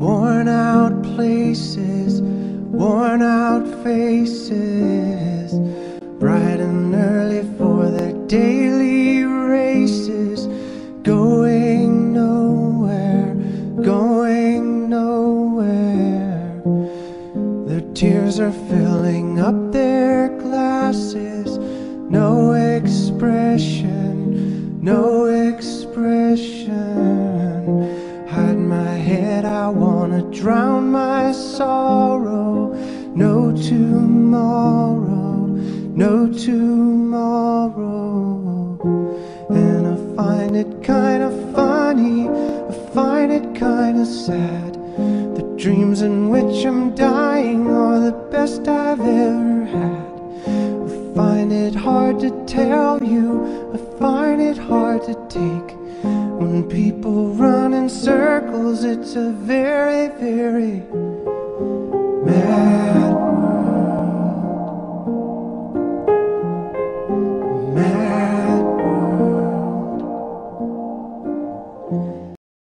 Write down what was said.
Worn out places, worn out faces, bright and early for their daily races, going nowhere, going nowhere. Their tears are filling up their glasses, no expression, no expression. Hide my head, I wanna drown my sorrow. No tomorrow, no tomorrow. And I find it kinda funny, I find it kinda sad. The dreams in which I'm dying are the best I've ever had. I find it hard to tell you, I find it hard to take. When people run in circles, it's a very, very mad